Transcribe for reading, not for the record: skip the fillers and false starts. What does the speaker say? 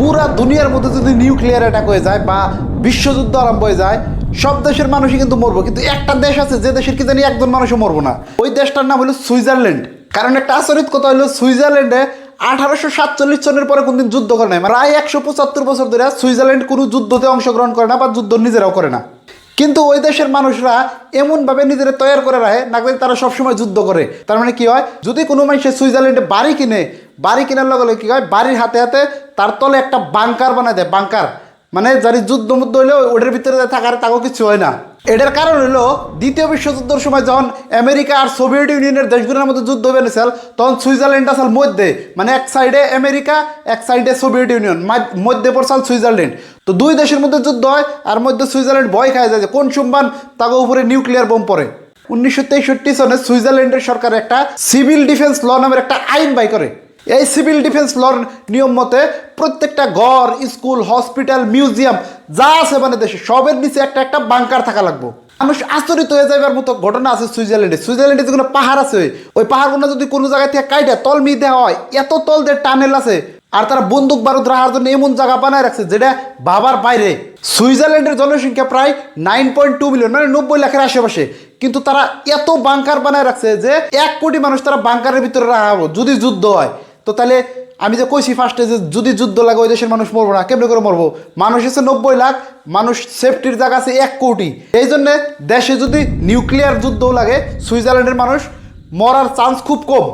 পুরা দুনিয়ার মধ্যে যদি নিউক্লিয়ার অ্যাটাক হয়ে যায় বা বিশ্বযুদ্ধ আরম্ভ হয়ে যায়, সব দেশের মানুষই কিন্তু মরবো, কিন্তু একটা দেশ আছে যে দেশের কি জানি একজন মানুষও মরবো না। ওই দেশটার নাম হলো সুইজারল্যান্ড। কারণ একটা আচরিত কথা হলো, সুইজারল্যান্ডে 1847 সনের পরে কোনদিন যুদ্ধ করে নাই। প্রায় 175 বছর ধরে সুইজারল্যান্ড কোনো যুদ্ধতে অংশগ্রহণ করে না বা যুদ্ধ নিজেরাও করে না। কিন্তু ওই দেশের মানুষরা এমনভাবে নিজেরা তৈরি করে রাখে না, তারা সবসময় যুদ্ধ করে। তার মানে কি হয়, যদি কোনো মানুষের সুইজারল্যান্ডে বাড়ি কিনে, বাড়ি কেনার লগে লগে কী হয়, বাড়ির হাতে হাতে তার তলে একটা বাংকার বানায় দেয়। বাংকার মানে যার যুদ্ধ মুদ্ধ হইলেও ওটার ভিতরে থাকার তাকেও কিছু হয় না। এটার কারণ হলো, দ্বিতীয় বিশ্বযুদ্ধের সময় যখন আমেরিকা আর সোভিয়েত ইউনিয়নের দেশগুলোর মধ্যে যুদ্ধ বেড়েছিল, তখন সুইজারল্যান্ড আসল মধ্যে, মানে এক সাইডে আমেরিকা এক সাইডে সোভিয়েত ইউনিয়ন, মধ্যে পড়ছাল সুইজারল্যান্ড। তো দুই দেশের মধ্যে যুদ্ধ হয়, আর মধ্যে সুইজারল্যান্ড ভয় খায় যায় যে কোন সম্মান তাকে উপরে নিউক্লিয়ার বোম পড়ে। 1963 সনে সুইজারল্যান্ডের সরকার একটা সিভিল ডিফেন্স ল নামের একটা আইন বাই করে। এই সিভিল ডিফেন্স লর নিয়ম মতে প্রত্যেকটা ঘর, স্কুল, হসপিটাল, মিউজিয়াম যা আছে মানে দেশে সবের নিচে একটা একটা বাংকার থাকা লাগবে। মানুষ আচরিত হয়ে যাবার মতো ঘটনা আছে সুইজারল্যান্ডে। সুইজারল্যান্ডে যেগুলো পাহাড় আছে, ওই পাহাড়গুলো যদি কোনো জায়গায় থেকে কাইটা তল মি দেওয়া হয়, এত তল দিয়ে টানেল আছে। আর তারা বন্দুক বারুদ রাখার জন্য এমন জায়গা বানায় রাখছে যেটা ভাবার বাইরে। সুইজারল্যান্ডের জনসংখ্যা প্রায় 9.2 মিলিয়ন, মানে 90 লাখের আশেপাশে। কিন্তু তারা এত বাংকার বানায় রাখছে যে 1 কোটি মানুষ তারা বাংকারের ভিতরে রাখা হবো যদি যুদ্ধ হয়। তো তাহলে আমি যে কইছি ফার্স্টে যে যদি যুদ্ধ লাগে ওই দেশের মানুষ মরবো না, কেমনি করে মরবো? মানুষ আছে 90 লাখ, মানুষ সেফটির জায়গা আছে 1 কোটি। এই জন্যে দেশে যদি নিউক্লিয়ার যুদ্ধও লাগে, সুইজারল্যান্ডের মানুষ মরার চান্স খুব কম।